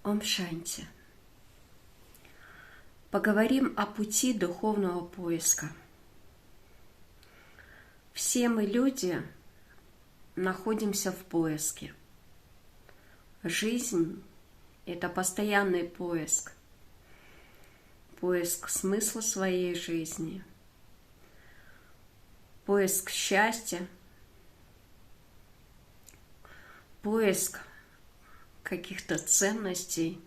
Ом Шанти. Поговорим о пути духовного поиска. Все мы, люди, находимся в поиске. Жизнь – это постоянный поиск. Поиск смысла своей жизни, поиск счастья, поиск каких-то ценностей,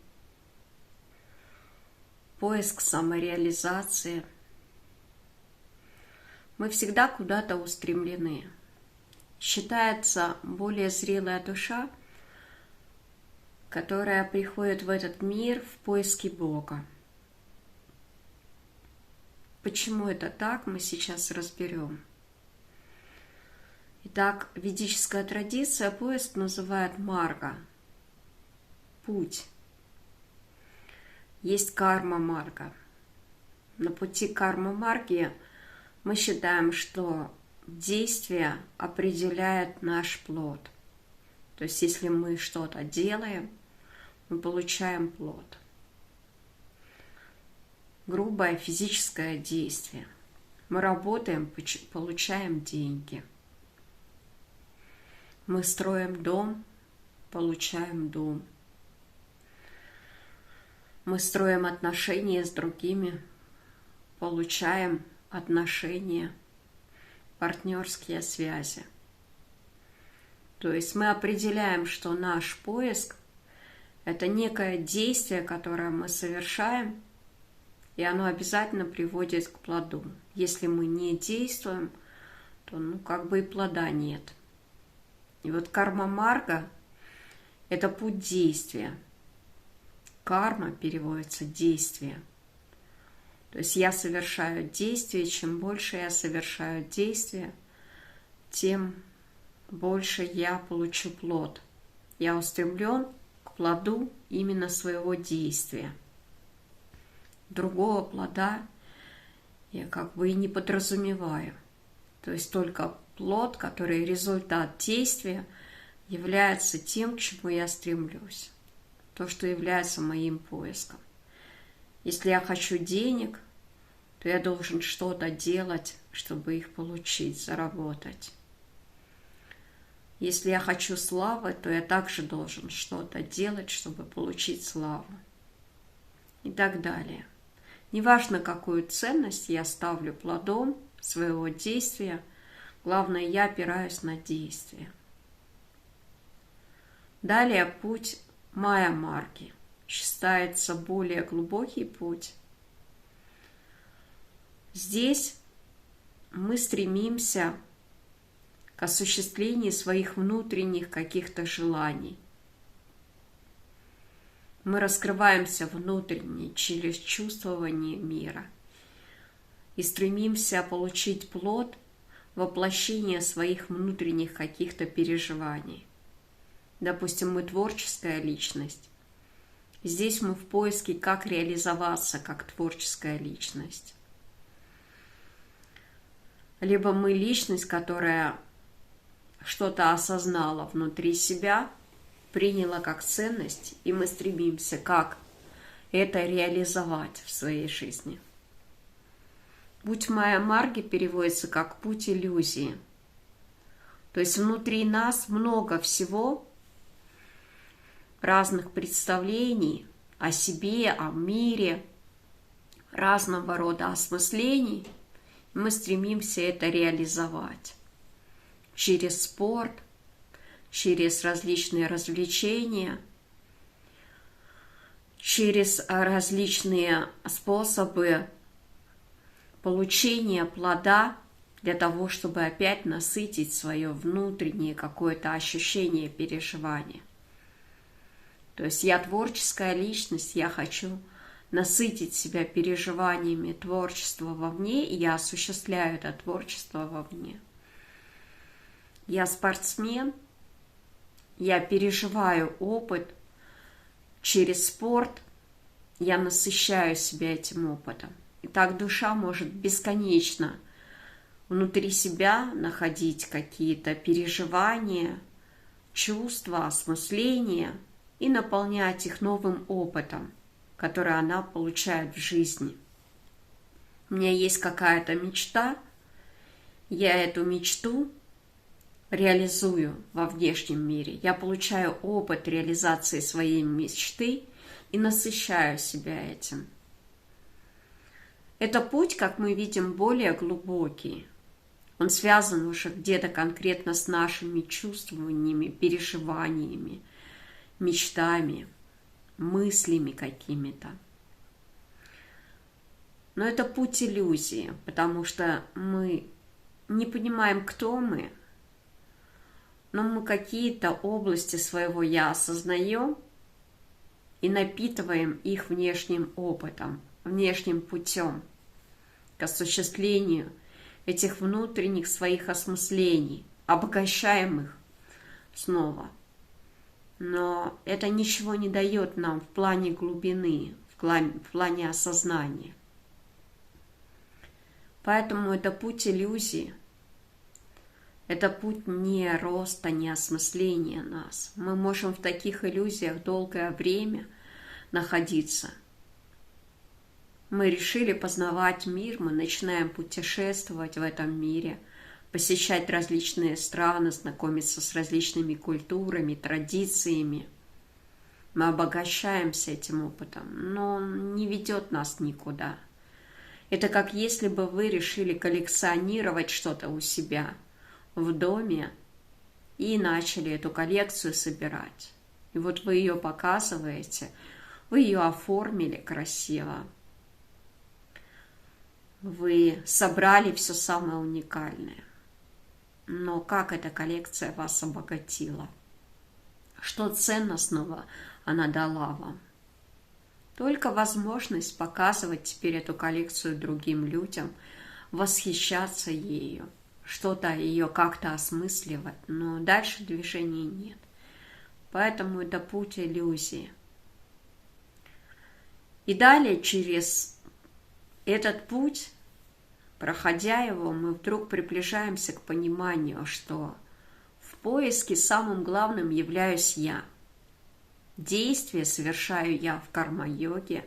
поиск самореализации. Мы всегда куда-то устремлены. Считается более зрелая душа, которая приходит в этот мир в поиске Бога. Почему это так, мы сейчас разберем. Итак, ведическая традиция поиск называет марга, путь. Есть карма-марга. На пути карма-марги мы считаем, что действие определяет наш плод. То есть, если мы что-то делаем, мы получаем плод. Грубое физическое действие. Мы работаем, получаем деньги. Мы строим дом, получаем дом. Мы строим отношения с другими, получаем отношения, партнерские связи. То есть мы определяем, что наш поиск – это некое действие, которое мы совершаем, и оно обязательно приводит к плоду. Если мы не действуем, то и плода нет. И вот карма-марга – это путь действия. Карма переводится действие. То есть я совершаю действие, чем больше я совершаю действия, тем больше я получу плод. Я устремлен к плоду именно своего действия. Другого плода я и не подразумеваю. То есть только плод, который результат действия, является тем, к чему я стремлюсь. То, что является моим поиском. Если я хочу денег, то я должен что-то делать, чтобы их получить, заработать. Если я хочу славы, то я также должен что-то делать, чтобы получить славу. И так далее. Неважно, какую ценность я ставлю плодом своего действия, главное, я опираюсь на действие. Далее путь майя-марги считается более глубокий путь. Здесь мы стремимся к осуществлению своих внутренних каких-то желаний. Мы раскрываемся внутренне через чувствование мира и стремимся получить плод воплощения своих внутренних каких-то переживаний. Допустим, мы творческая личность. Здесь мы в поиске, как реализоваться как творческая личность. Либо мы личность, которая что-то осознала внутри себя, приняла как ценность, и мы стремимся, как это реализовать в своей жизни. Путь майя-марги переводится как путь иллюзии. То есть внутри нас много всего, разных представлений о себе, о мире, разного рода осмыслений. Мы стремимся это реализовать через спорт, через различные развлечения, через различные способы получения плода для того, чтобы опять насытить свое внутреннее какое-то ощущение, переживание. То есть я творческая личность, я хочу насытить себя переживаниями творчества вовне, и я осуществляю это творчество вовне. Я спортсмен, я переживаю опыт через спорт, я насыщаю себя этим опытом. И так душа может бесконечно внутри себя находить какие-то переживания, чувства, осмысления, и наполнять их новым опытом, который она получает в жизни. У меня есть какая-то мечта, я эту мечту реализую во внешнем мире. Я получаю опыт реализации своей мечты и насыщаю себя этим. Это путь, как мы видим, более глубокий. Он связан уже где-то конкретно с нашими чувствованиями, переживаниями, мечтами, мыслями какими-то. Но это путь иллюзии, потому что мы не понимаем, кто мы, но мы какие-то области своего «я» осознаем и напитываем их внешним опытом, внешним путем к осуществлению этих внутренних своих осмыслений, обогащаем их снова. Но это ничего не дает нам в плане глубины, в плане осознания. Поэтому это путь иллюзии. Это путь не роста, не осмысления нас. Мы можем в таких иллюзиях долгое время находиться. Мы решили познавать мир, мы начинаем путешествовать в этом мире, посещать различные страны, знакомиться с различными культурами, традициями. Мы обогащаемся этим опытом, но он не ведет нас никуда. Это как если бы вы решили коллекционировать что-то у себя в доме и начали эту коллекцию собирать. И вот вы ее показываете, вы ее оформили красиво. Вы собрали все самое уникальное. Но как эта коллекция вас обогатила? Что ценностного она дала вам? Только возможность показывать теперь эту коллекцию другим людям, восхищаться ею, что-то ее как-то осмысливать, но дальше движения нет. Поэтому это путь иллюзии. И далее через этот путь, проходя его, мы вдруг приближаемся к пониманию, что в поиске самым главным являюсь я. Действие совершаю я в карма-йоге,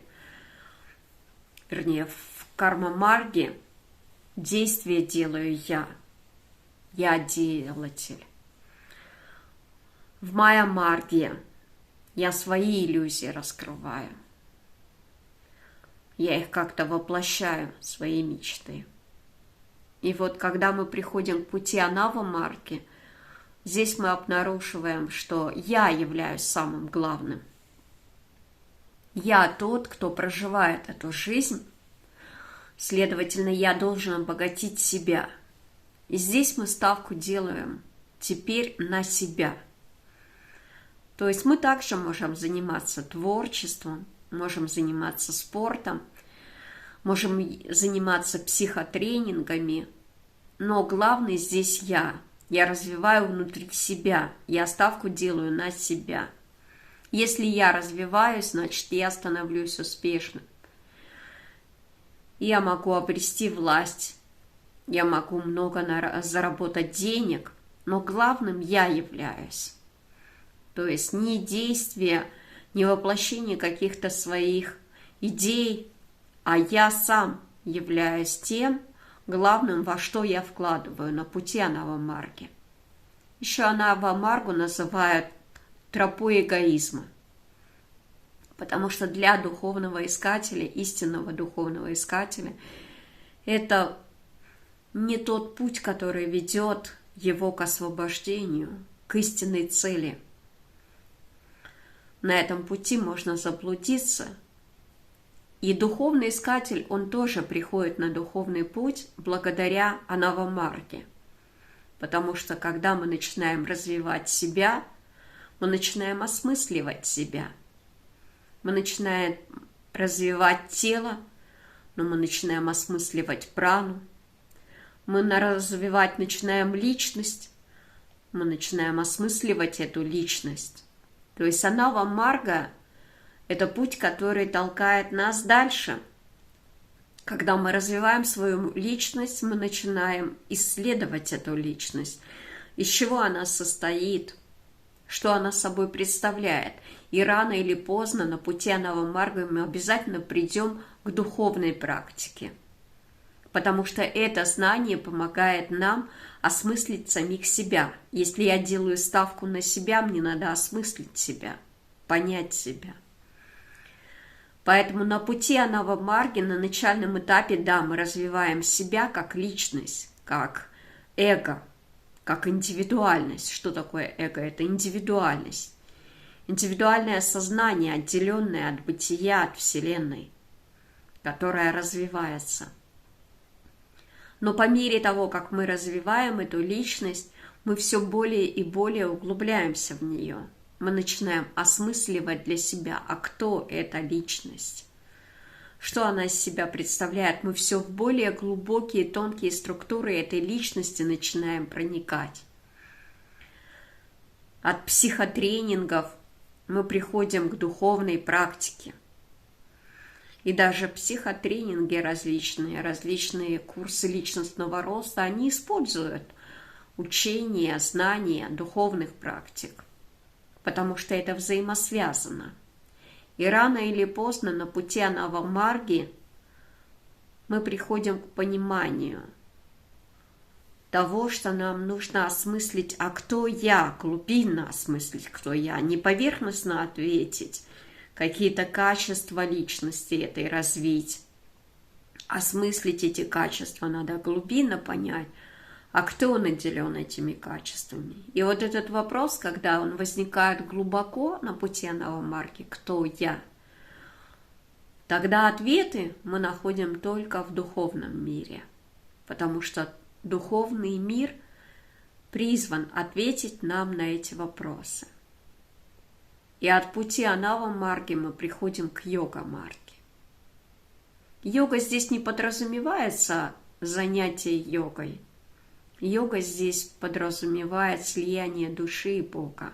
вернее, в карма-марге. Действие делаю я. Я делатель. В майя-марге я свои иллюзии раскрываю. Я их как-то воплощаю, свои мечты. И вот когда мы приходим к пути анава-марги, здесь мы обнаруживаем, что я являюсь самым главным. Я тот, кто проживает эту жизнь, следовательно, я должен обогатить себя. И здесь мы ставку делаем теперь на себя. То есть мы также можем заниматься творчеством, можем заниматься спортом, можем заниматься психотренингами, но главный здесь я. Я развиваю внутри себя, я ставку делаю на себя. Если я развиваюсь, значит, я становлюсь успешным. Я могу обрести власть, я могу много заработать денег, но главным я являюсь. То есть не действие, не воплощение каких-то своих идей, а я сам являюсь тем, главным, во что я вкладываю на пути анава-марги. Еще анава-маргу называют тропой эгоизма. Потому что для духовного искателя, истинного духовного искателя, это не тот путь, который ведет его к освобождению, к истинной цели. На этом пути можно заблудиться. И духовный искатель, он тоже приходит на духовный путь благодаря анава-марге. Потому что когда мы начинаем развивать себя, мы начинаем осмысливать себя. Мы начинаем развивать тело, но мы начинаем осмысливать прану. Мы развивать начинаем личность, мы начинаем осмысливать эту личность. То есть анава-марга – это путь, который толкает нас дальше. Когда мы развиваем свою личность, мы начинаем исследовать эту личность. Из чего она состоит, что она собой представляет. И рано или поздно на пути Анава-марги мы обязательно придем к духовной практике. Потому что это знание помогает нам осмыслить самих себя. Если я делаю ставку на себя, мне надо осмыслить себя, понять себя. Поэтому на пути Анава-марги на начальном этапе, да, мы развиваем себя как личность, как эго, как индивидуальность. Что такое эго? Это индивидуальность. Индивидуальное сознание, отделенное от бытия, от Вселенной, которое развивается. Но по мере того, как мы развиваем эту личность, мы все более и более углубляемся в нее. Мы начинаем осмысливать для себя, а кто эта личность, что она из себя представляет. Мы все в более глубокие, тонкие структуры этой личности начинаем проникать. От психотренингов мы приходим к духовной практике. И даже психотренинги различные курсы личностного роста, они используют учения, знания духовных практик, потому что это взаимосвязано. И рано или поздно на пути Анава-марги мы приходим к пониманию того, что нам нужно осмыслить, а кто я, глубинно осмыслить, кто я, не поверхностно ответить, какие-то качества личности этой развить. Осмыслить эти качества надо глубинно понять, а кто наделен этими качествами. И вот этот вопрос, когда он возникает глубоко на пути Анава-марги, кто я, тогда ответы мы находим только в духовном мире, потому что духовный мир призван ответить нам на эти вопросы. И от пути Анава-марги мы приходим к йога-марге. Йога здесь не подразумевается занятие йогой. Йога здесь подразумевает слияние души и Бога.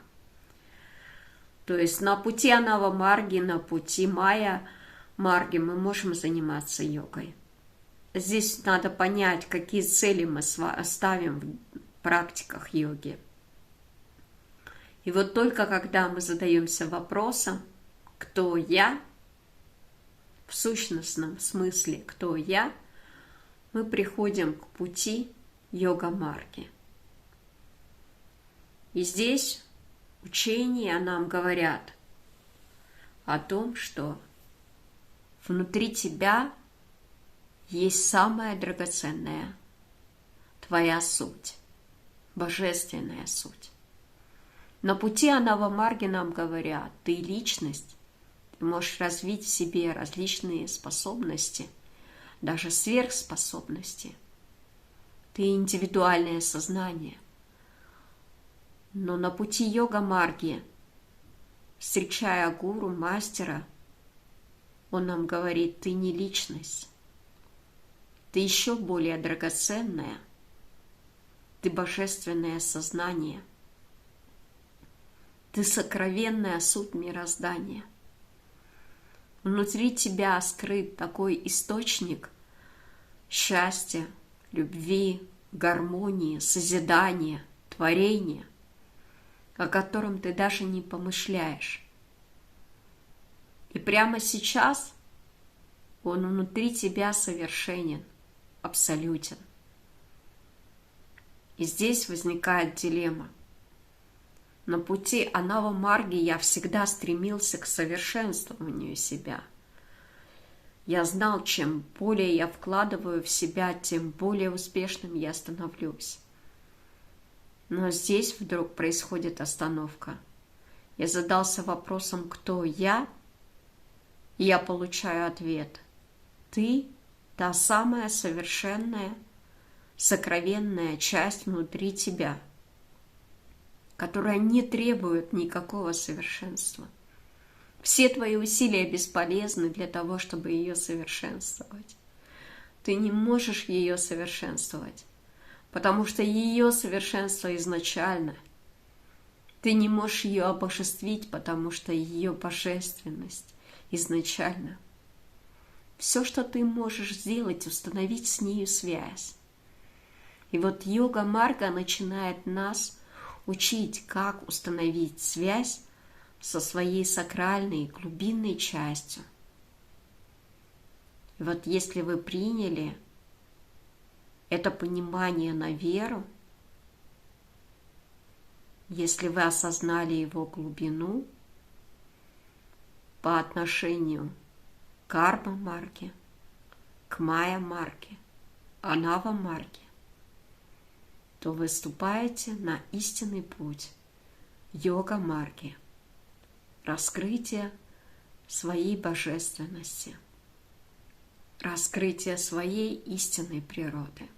То есть на пути Анава-марги, на пути Майя-марги мы можем заниматься йогой. Здесь надо понять, какие цели мы ставим в практиках йоги. И вот только когда мы задаемся вопросом, кто я, в сущностном смысле, кто я, мы приходим к пути йога-марги. И здесь учения нам говорят о том, что внутри тебя есть самое драгоценное, твоя суть, божественная суть. На пути Анава-марги нам говорят, ты личность, ты можешь развить в себе различные способности, даже сверхспособности. Ты индивидуальное сознание. Но на пути йога-марги, встречая гуру, мастера, он нам говорит, ты не личность, ты еще более драгоценная, ты божественное сознание. Ты сокровенная суть мироздания. Внутри тебя скрыт такой источник счастья, любви, гармонии, созидания, творения, о котором ты даже не помышляешь. И прямо сейчас он внутри тебя совершенен, абсолютен. И здесь возникает дилемма. На пути Анава-марги я всегда стремился к совершенствованию себя. Я знал, чем более я вкладываю в себя, тем более успешным я становлюсь. Но здесь вдруг происходит остановка. Я задался вопросом, кто я, и я получаю ответ. Ты – та самая совершенная, сокровенная часть внутри тебя, которая не требует никакого совершенства. Все твои усилия бесполезны для того, чтобы ее совершенствовать. Ты не можешь ее совершенствовать, потому что ее совершенство изначально. Ты не можешь ее обожествить, потому что ее божественность изначально. Все, что ты можешь сделать, установить с нею связь. И вот йога-марга начинает нас учить, как установить связь со своей сакральной глубинной частью. И вот если вы приняли это понимание на веру, если вы осознали его глубину по отношению к карма-марке, к майя-марке, анава-марке, то вы вступаете на истинный путь йога-марки, раскрытие своей божественности, раскрытие своей истинной природы.